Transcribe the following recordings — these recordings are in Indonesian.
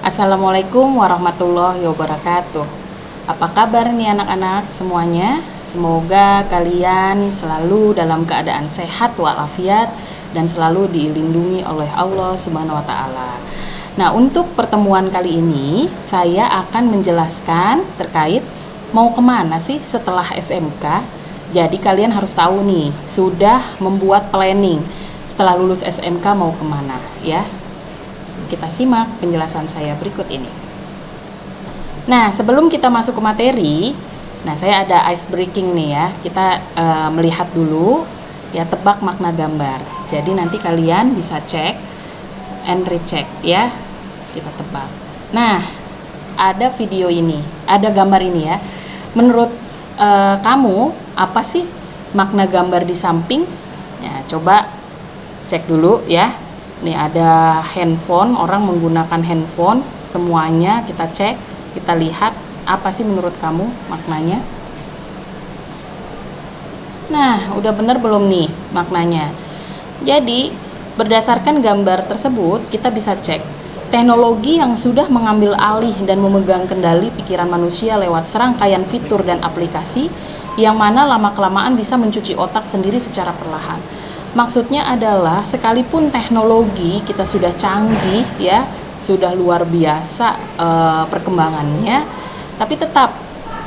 Assalamualaikum warahmatullahi wabarakatuh. Apa kabar nih anak-anak semuanya? Semoga kalian selalu dalam keadaan sehat walafiat dan selalu dilindungi oleh Allah Subhanahu wa taala. Nah, untuk pertemuan kali ini saya akan menjelaskan terkait mau kemana sih setelah SMK. Jadi kalian harus tahu nih, sudah membuat planning setelah lulus SMK mau kemana ya. Kita simak penjelasan saya berikut ini. Nah, sebelum kita masuk ke materi, saya ada ice breaking nih ya. Kita melihat dulu ya, tebak makna gambar. Jadi nanti kalian bisa cek and recheck ya. Kita tebak. Nah, ada video ini, ada gambar ini ya. Menurut kamu apa sih makna gambar di samping? Ya, coba cek dulu ya. Nih ada handphone, orang menggunakan handphone, semuanya kita cek, kita lihat apa sih menurut kamu maknanya. Nah, udah bener belum nih maknanya? Jadi, berdasarkan gambar tersebut, kita bisa cek teknologi yang sudah mengambil alih dan memegang kendali pikiran manusia lewat serangkaian fitur dan aplikasi yang mana lama-kelamaan bisa mencuci otak sendiri secara perlahan. Maksudnya adalah sekalipun teknologi kita sudah canggih ya, sudah luar biasa perkembangannya, tapi tetap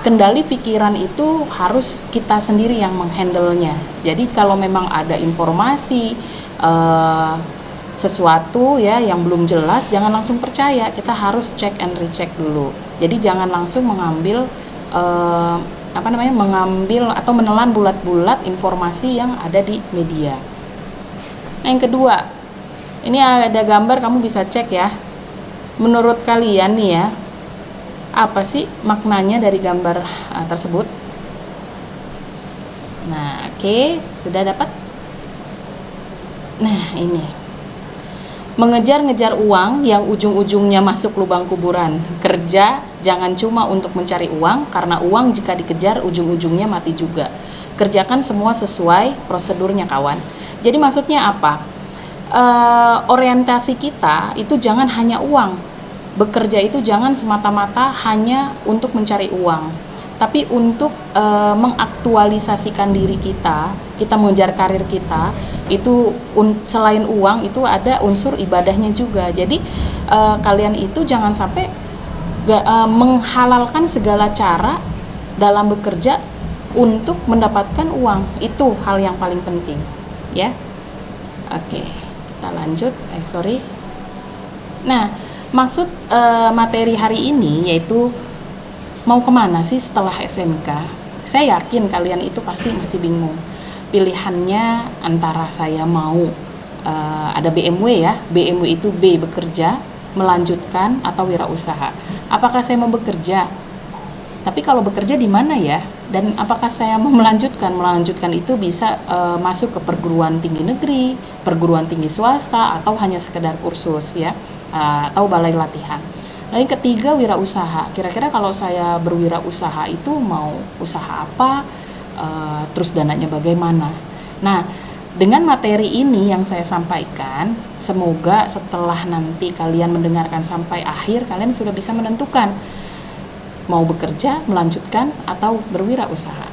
kendali pikiran itu harus kita sendiri yang menghandlenya. Jadi kalau memang ada informasi sesuatu ya yang belum jelas, jangan langsung percaya, kita harus cek and recheck dulu. Jadi jangan langsung mengambil mengambil atau menelan bulat-bulat informasi yang ada di media. Nah, yang kedua, ini ada gambar, kamu bisa cek ya. Menurut kalian nih ya, apa sih maknanya dari gambar tersebut? Nah, oke, sudah dapat? Nah, ini. Mengejar-ngejar uang yang ujung-ujungnya masuk lubang kuburan. Kerja jangan cuma untuk mencari uang, karena uang jika dikejar ujung-ujungnya mati juga. Kerjakan semua sesuai prosedurnya, kawan. Jadi maksudnya apa? Orientasi kita itu jangan hanya uang. Bekerja itu jangan semata-mata hanya untuk mencari uang, tapi untuk mengaktualisasikan diri kita mengejar karir kita, itu selain uang itu ada unsur ibadahnya juga. Jadi kalian itu jangan sampai menghalalkan segala cara dalam bekerja untuk mendapatkan uang. Itu hal yang paling penting ya. Oke, kita lanjut. Nah, maksud materi hari ini yaitu mau kemana sih setelah SMK? Saya yakin kalian itu pasti masih bingung. Pilihannya antara saya mau ada BMW ya, BMW itu B, bekerja, melanjutkan, atau wirausaha. Apakah saya mau bekerja? Tapi kalau bekerja di mana ya? Dan apakah saya mau melanjutkan? Melanjutkan itu bisa masuk ke perguruan tinggi negeri, perguruan tinggi swasta, atau hanya sekedar kursus ya, atau balai latihan. Lalu yang ketiga, wirausaha. Kira-kira kalau saya berwirausaha itu mau usaha apa? Terus dananya bagaimana? Nah, dengan materi ini yang saya sampaikan, semoga setelah nanti kalian mendengarkan sampai akhir, kalian sudah bisa menentukan mau bekerja, melanjutkan, atau berwirausaha.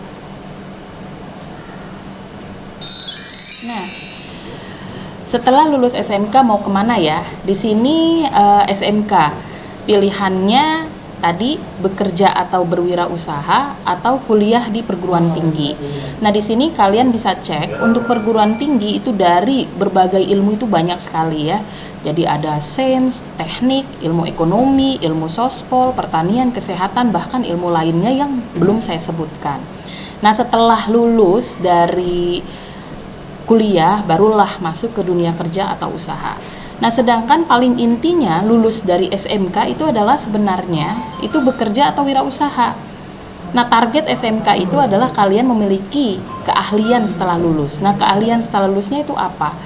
Nah, setelah lulus SMK mau kemana ya? Di sini SMK pilihannya tadi bekerja atau berwirausaha atau kuliah di perguruan tinggi. Nah, di sini kalian bisa cek untuk perguruan tinggi itu dari berbagai ilmu itu banyak sekali ya. Jadi ada sains, teknik, ilmu ekonomi, ilmu sospol, pertanian, kesehatan, bahkan ilmu lainnya yang belum saya sebutkan. Nah, setelah lulus dari kuliah barulah masuk ke dunia kerja atau usaha. Nah, sedangkan paling intinya lulus dari SMK itu adalah sebenarnya itu bekerja atau wirausaha. Nah, target SMK itu adalah kalian memiliki keahlian setelah lulus. Nah, keahlian setelah lulusnya itu apa?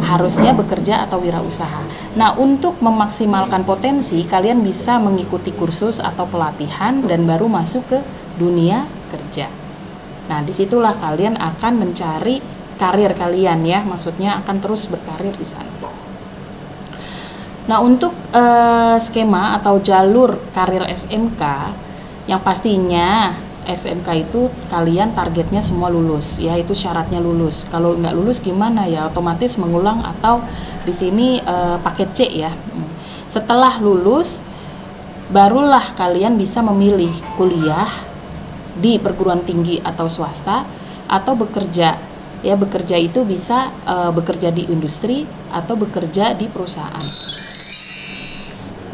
Harusnya bekerja atau wirausaha. Nah, untuk memaksimalkan potensi, kalian bisa mengikuti kursus atau pelatihan dan baru masuk ke dunia kerja. Nah, disitulah kalian akan mencari karir kalian ya, maksudnya akan terus berkarir di sana. Nah, untuk skema atau jalur karir SMK, yang pastinya SMK itu kalian targetnya semua lulus, ya itu syaratnya lulus. Kalau nggak lulus gimana ya? Otomatis mengulang atau di sini paket C ya. Setelah lulus, barulah kalian bisa memilih kuliah di perguruan tinggi atau swasta atau bekerja. Ya, bekerja itu bisa bekerja di industri atau bekerja di perusahaan.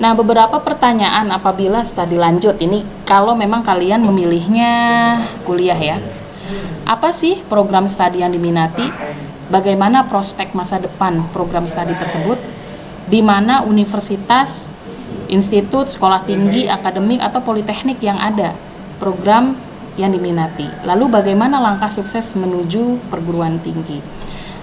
Nah, beberapa pertanyaan apabila studi lanjut ini kalau memang kalian memilihnya kuliah ya. Apa sih program studi yang diminati? Bagaimana prospek masa depan program studi tersebut? Di mana universitas, institut, sekolah tinggi, akademik atau politeknik yang ada program yang diminati. Lalu bagaimana langkah sukses menuju perguruan tinggi?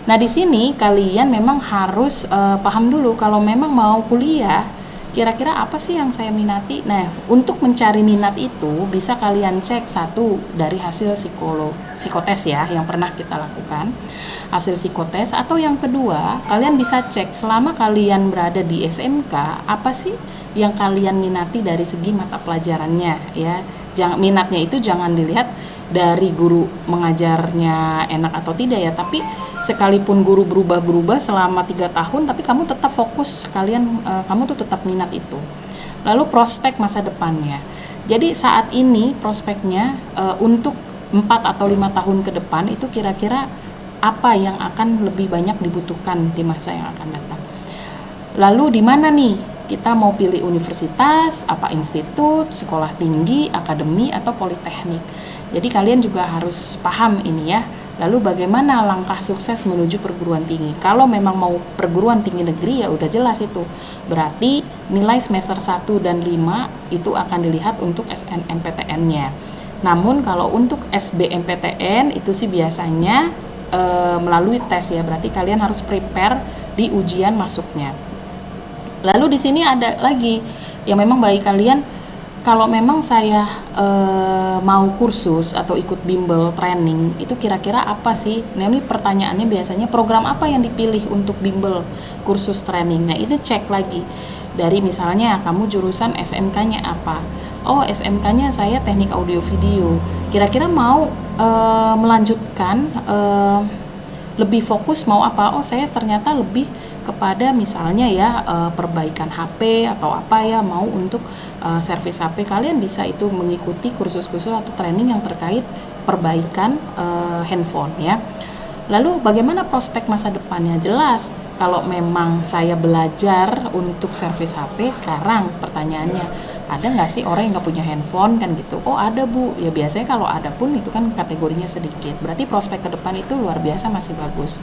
Nah, di sini kalian memang harus paham dulu kalau memang mau kuliah, kira-kira apa sih yang saya minati. Nah, untuk mencari minat itu bisa kalian cek satu dari hasil psikotes ya yang pernah kita lakukan, hasil psikotes, atau yang kedua kalian bisa cek selama kalian berada di SMK apa sih yang kalian minati dari segi mata pelajarannya ya. Minatnya itu jangan dilihat dari guru mengajarnya enak atau tidak ya, tapi sekalipun guru berubah-berubah selama 3 tahun tapi kamu tetap fokus, kamu tuh tetap minat itu. Lalu prospek masa depannya, jadi saat ini prospeknya untuk 4 atau 5 tahun ke depan itu kira-kira apa yang akan lebih banyak dibutuhkan di masa yang akan datang. Lalu di mana nih kita mau pilih universitas, apa institut, sekolah tinggi, akademi, atau politeknik. Jadi kalian juga harus paham ini ya. Lalu bagaimana langkah sukses menuju perguruan tinggi? Kalau memang mau perguruan tinggi negeri ya udah jelas itu. Berarti nilai semester 1 dan 5 itu akan dilihat untuk SNMPTN-nya. Namun kalau untuk SBMPTN itu sih biasanya melalui tes ya. Berarti kalian harus prepare di ujian masuknya. Lalu di sini ada lagi yang memang bagi kalian, kalau memang saya mau kursus atau ikut bimbel training itu kira-kira apa sih? Nah, ini pertanyaannya biasanya program apa yang dipilih untuk bimbel kursus training. Nah, itu cek lagi dari misalnya kamu jurusan SMK-nya apa. Oh, SMK-nya saya teknik audio video. Kira-kira mau melanjutkan lebih fokus mau apa? Oh, saya ternyata lebih kepada misalnya ya perbaikan HP atau apa ya, mau untuk servis HP. Kalian bisa itu mengikuti kursus-kursus atau training yang terkait perbaikan handphone ya. Lalu bagaimana prospek masa depannya? Jelas kalau memang saya belajar untuk servis HP sekarang, pertanyaannya ada nggak sih orang yang nggak punya handphone kan gitu? Oh ada Bu, ya biasanya kalau ada pun itu kan kategorinya sedikit, berarti prospek ke depan itu luar biasa masih bagus.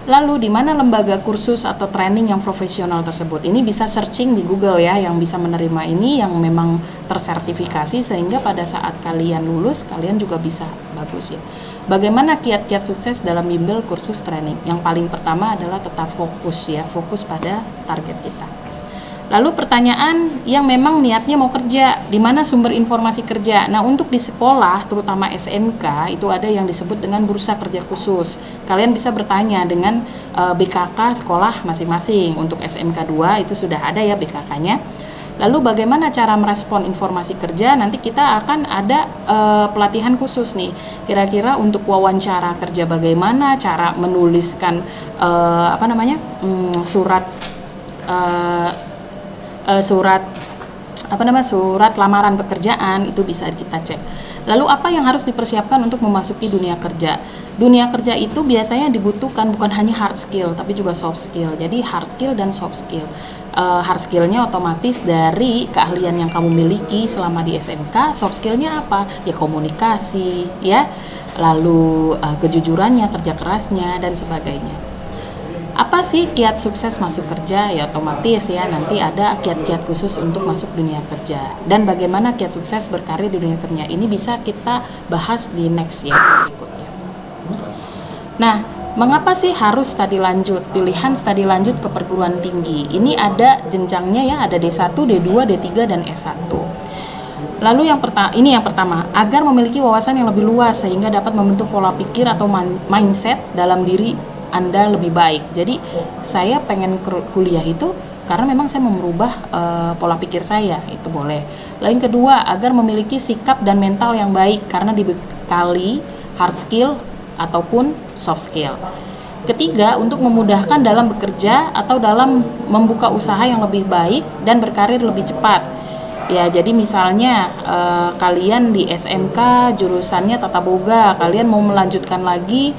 Lalu di mana lembaga kursus atau training yang profesional tersebut? Ini bisa searching di Google ya, yang bisa menerima ini yang memang tersertifikasi sehingga pada saat kalian lulus kalian juga bisa bagus ya. Bagaimana kiat-kiat sukses dalam bimbel kursus training? Yang paling pertama adalah tetap fokus ya, fokus pada target kita. Lalu pertanyaan yang memang niatnya mau kerja, di mana sumber informasi kerja? Nah, untuk di sekolah, terutama SMK, itu ada yang disebut dengan bursa kerja khusus. Kalian bisa bertanya dengan BKK sekolah masing-masing. Untuk SMK 2 itu sudah ada ya BKK-nya. Lalu bagaimana cara merespon informasi kerja? Nanti kita akan ada pelatihan khusus nih. Kira-kira untuk wawancara kerja bagaimana, cara menuliskan surat lamaran pekerjaan itu bisa kita cek. Lalu apa yang harus dipersiapkan untuk memasuki dunia kerja? Dunia kerja itu biasanya dibutuhkan bukan hanya hard skill tapi juga soft skill. Jadi hard skill dan soft skill. Hard skillnya otomatis dari keahlian yang kamu miliki selama di SMK. Soft skillnya apa? Ya komunikasi, ya. Lalu kejujurannya, kerja kerasnya dan sebagainya. Apa sih kiat sukses masuk kerja? Ya otomatis ya nanti ada kiat-kiat khusus untuk masuk dunia kerja. Dan bagaimana kiat sukses berkarir di dunia kerja? Ini bisa kita bahas di next ya berikutnya. Nah, mengapa sih harus studi lanjut? Pilihan studi lanjut ke perguruan tinggi. Ini ada jenjangnya ya, ada D1, D2, D3 dan S1. Lalu yang pertama, agar memiliki wawasan yang lebih luas sehingga dapat membentuk pola pikir atau mindset dalam diri Anda lebih baik. Jadi saya pengen kuliah itu karena memang saya mau merubah pola pikir saya, itu boleh. Lalu yang kedua, agar memiliki sikap dan mental yang baik karena dibekali hard skill ataupun soft skill. Ketiga, untuk memudahkan dalam bekerja atau dalam membuka usaha yang lebih baik dan berkarir lebih cepat. Ya, jadi misalnya kalian di SMK jurusannya Tata Boga, kalian mau melanjutkan lagi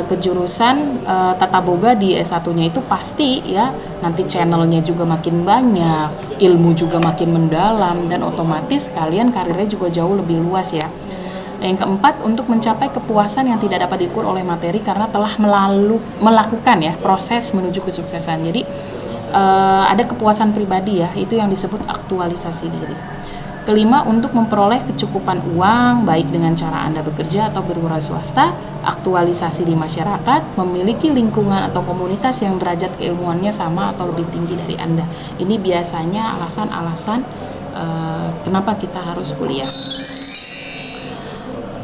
ke jurusan Tata Boga di S1-nya, itu pasti ya nanti channelnya juga makin banyak, ilmu juga makin mendalam, dan otomatis kalian karirnya juga jauh lebih luas ya. Yang keempat, untuk mencapai kepuasan yang tidak dapat diukur oleh materi karena telah melakukan ya proses menuju kesuksesan. Jadi ada kepuasan pribadi ya, itu yang disebut aktualisasi diri. Kelima, untuk memperoleh kecukupan uang baik dengan cara Anda bekerja atau berwira swasta, aktualisasi di masyarakat, memiliki lingkungan atau komunitas yang derajat keilmuannya sama atau lebih tinggi dari Anda. Ini biasanya alasan-alasan kenapa kita harus kuliah.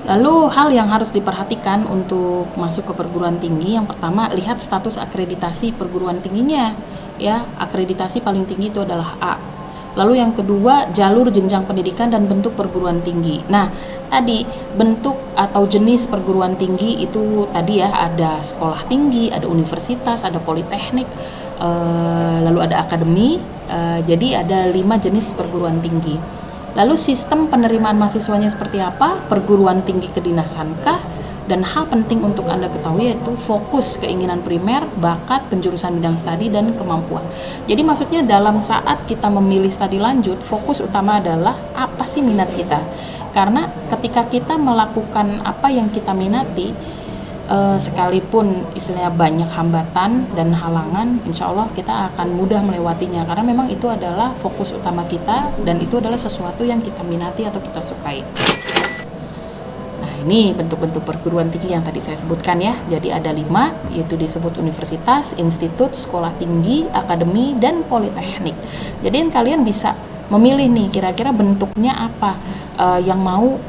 Lalu hal yang harus diperhatikan untuk masuk ke perguruan tinggi, yang pertama, lihat status akreditasi perguruan tingginya. Ya, akreditasi paling tinggi itu adalah A. Lalu yang kedua, jalur jenjang pendidikan dan bentuk perguruan tinggi. Nah, tadi bentuk atau jenis perguruan tinggi itu tadi ya, ada sekolah tinggi, ada universitas, ada politeknik, lalu ada akademi. Jadi ada 5 jenis perguruan tinggi. Lalu sistem penerimaan mahasiswanya seperti apa? Perguruan tinggi kedinasankah? Dan hal penting untuk Anda ketahui yaitu fokus keinginan primer, bakat, penjurusan bidang studi, dan kemampuan. Jadi maksudnya dalam saat kita memilih studi lanjut, fokus utama adalah apa sih minat kita. Karena ketika kita melakukan apa yang kita minati, sekalipun istilahnya banyak hambatan dan halangan, insya Allah kita akan mudah melewatinya, karena memang itu adalah fokus utama kita dan itu adalah sesuatu yang kita minati atau kita sukai. Nah, ini bentuk-bentuk perguruan tinggi yang tadi saya sebutkan ya. Jadi ada 5, yaitu disebut universitas, institut, sekolah tinggi, akademi, dan politeknik. Jadi kalian bisa memilih nih kira-kira bentuknya apa yang mau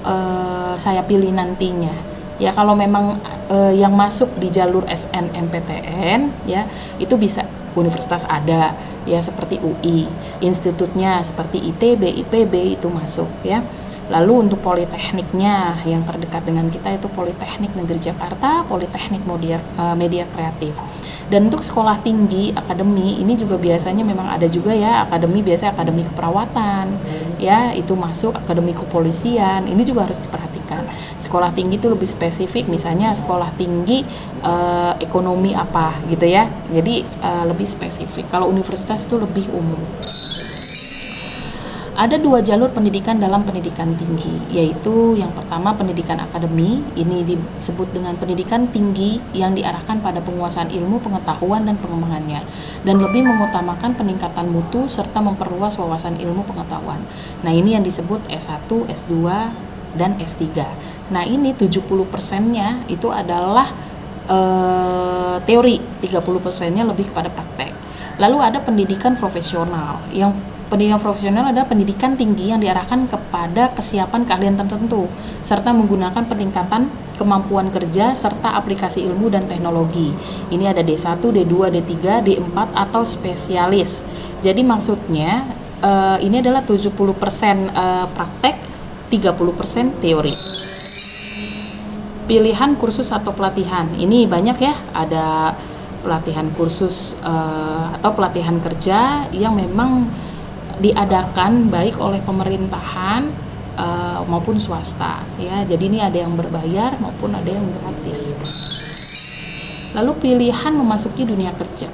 saya pilih nantinya. Ya, kalau memang yang masuk di jalur SNMPTN ya, itu bisa universitas ada ya seperti UI, institutnya seperti ITB, IPB itu masuk ya. Lalu untuk politekniknya yang terdekat dengan kita itu Politeknik Negeri Jakarta, Politeknik Media Kreatif. Dan untuk sekolah tinggi, akademi, ini juga biasanya memang ada juga ya, akademi biasanya akademi keperawatan ya, itu masuk, akademi kepolisian, ini juga harus diperhatikan. Sekolah tinggi itu lebih spesifik, misalnya sekolah tinggi ekonomi apa gitu ya, jadi lebih spesifik. Kalau universitas itu lebih umum. Ada 2 jalur pendidikan dalam pendidikan tinggi, yaitu yang pertama pendidikan akademi, ini disebut dengan pendidikan tinggi yang diarahkan pada penguasaan ilmu, pengetahuan, dan pengembangannya, dan lebih mengutamakan peningkatan mutu serta memperluas wawasan ilmu pengetahuan. Nah, ini yang disebut S1, S2, dan S3. Nah, ini 70%-nya itu adalah teori, 30%-nya lebih kepada praktek. Lalu ada pendidikan profesional. Yang pendidikan profesional adalah pendidikan tinggi yang diarahkan kepada kesiapan keahlian tertentu serta menggunakan peningkatan kemampuan kerja serta aplikasi ilmu dan teknologi. Ini ada D1, D2, D3, D4 atau spesialis. Jadi maksudnya ini adalah 70% praktek, 30% teori. Pilihan kursus atau pelatihan. Ini banyak ya, ada pelatihan kursus atau pelatihan kerja yang memang diadakan baik oleh pemerintahan maupun swasta ya. Jadi ini ada yang berbayar maupun ada yang gratis. Lalu pilihan memasuki dunia kerja.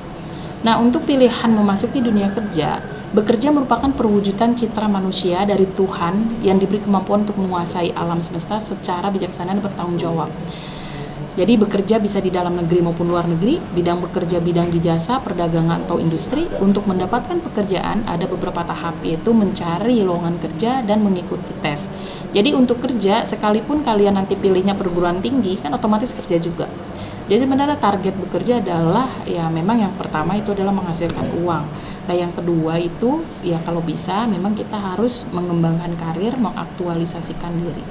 Nah, untuk pilihan memasuki dunia kerja, bekerja merupakan perwujudan citra manusia dari Tuhan yang diberi kemampuan untuk menguasai alam semesta secara bijaksana dan bertanggung jawab. Jadi bekerja bisa di dalam negeri maupun luar negeri, bidang bekerja bidang di jasa, perdagangan atau industri. Untuk mendapatkan pekerjaan ada beberapa tahap, yaitu mencari lowongan kerja dan mengikuti tes. Jadi untuk kerja, sekalipun kalian nanti pilihnya perguruan tinggi, kan otomatis kerja juga. Jadi sebenarnya target bekerja adalah ya memang yang pertama itu adalah menghasilkan uang. Nah, yang kedua itu ya kalau bisa memang kita harus mengembangkan karir, mengaktualisasikan diri.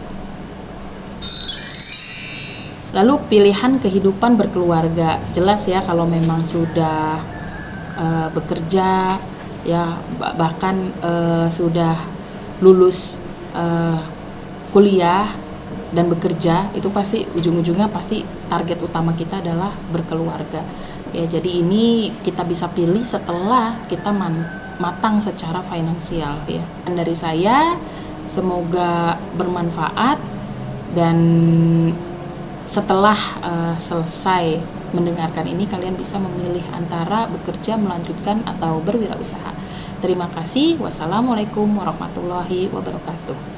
Lalu pilihan kehidupan berkeluarga, jelas ya kalau memang sudah bekerja ya bahkan sudah lulus kuliah dan bekerja, itu pasti ujung-ujungnya pasti target utama kita adalah berkeluarga. Ya, jadi ini kita bisa pilih setelah kita matang secara finansial ya. Dan dari saya semoga bermanfaat, dan setelah selesai mendengarkan ini kalian bisa memilih antara bekerja, melanjutkan atau berwirausaha. Terima kasih. Wassalamualaikum warahmatullahi wabarakatuh.